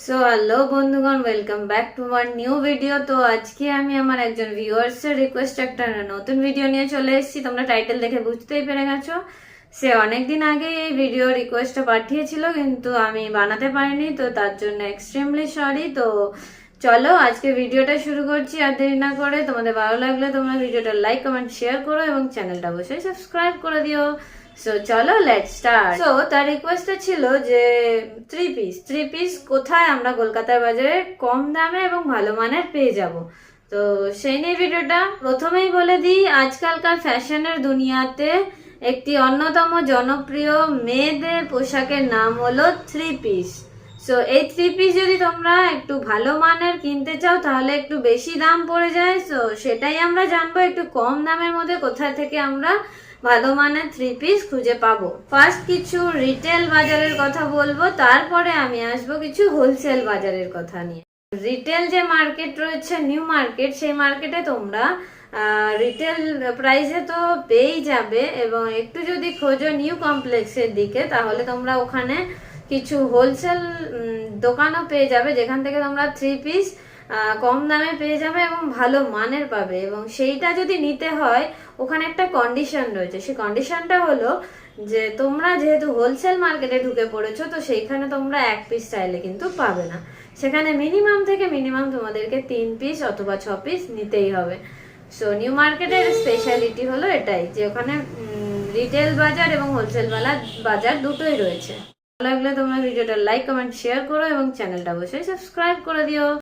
So hello বন্ধুগণ, welcome back to my new video. তো আজকে আমি আমার একজন ভিউয়ার্সের রিকোয়েস্ট একটা নতুন ভিডিও নিয়ে চলে এসেছি। তোমরা টাইটেল দেখে বুঝতেই পেরে গেছো। সে অনেকদিন আগে এই ভিডিও রিকোয়েস্টটা পাঠিয়েছিল, কিন্তু আমি বানাতে পারিনি, তো তার জন্য এক্সট্রিমলি সরি। তো চলো আজকে ভিডিওটা শুরু করছি। আর দেরি না করে, তোমাদের ভালো লাগলে তোমরা ভিডিওটা লাইক কমেন্ট শেয়ার করো এবং চ্যানেলটা অবশ্যই সাবস্ক্রাইব করে দিও। সো চলো লেটস স্টার্ট। সো তার রিকোয়েস্টটা ছিল যে থ্রি পিস কোথায় আমরা কলকাতার বাজারে কম দামে এবং ভালো মানের পেয়ে যাব। তো সেই নিয়ে ভিডিওটা প্রথমেই বলে দিই, আজকালকার ফ্যাশনের দুনিয়াতে একটি অন্যতম জনপ্রিয় মেয়েদের পোশাকের নাম হলো থ্রি পিস। সো এই থ্রি পিস যদি তোমরা একটু ভালো মানের কিনতে চাও তাহলে একটু বেশি দাম পড়ে যায়। সো সেটাই আমরা জানবো, একটু কম দামের মধ্যে কোথা থেকে আমরা ভালো মানের থ্রি পিস খুঁজে পাবো। ফার্স্ট কিছু রিটেল বাজারের কথা বলবো, তারপরে আমি আসবো কিছু হোলসেল বাজারের কথা নিয়ে। রিটেল যে মার্কেট রয়েছে, নিউ মার্কেট, সেই মার্কেটে তোমরা রিটেল প্রাইসে তো পেয়েই যাবে, এবং একটু যদি খোঁজো নিউ কমপ্লেক্সের দিকে তাহলে তোমরা ওখানে কিছু হোলসেল দোকানও পেয়ে যাবে, যেখান থেকে তোমরা থ্রি পিস কম দামে পেয়ে যাবে এবং ভালো মানের পাবে। এবং সেইটা যদি নিতে হয়, ওখানে একটা কন্ডিশন রয়েছে। সেই কন্ডিশনটা হলো যে তোমরা যেহেতু হোলসেল মার্কেটে ঢুকে পড়েছো, তো সেইখানে তোমরা এক পিস চাইলে কিন্তু পাবে না। সেখানে মিনিমাম তোমাদেরকে 3 পিস অথবা 6 পিস নিতেই হবে। সো নিউ মার্কেটের স্পেশালিটি হলো এটাই, যে ওখানে রিটেল বাজার এবং হোলসেল বাজার দুটোই রয়েছে। ভালো লাগলে তোমরা ভিডিওটা লাইক কমেন্ট শেয়ার করো এবং চ্যানেলটা অবশ্যই সাবস্ক্রাইব করে দিও।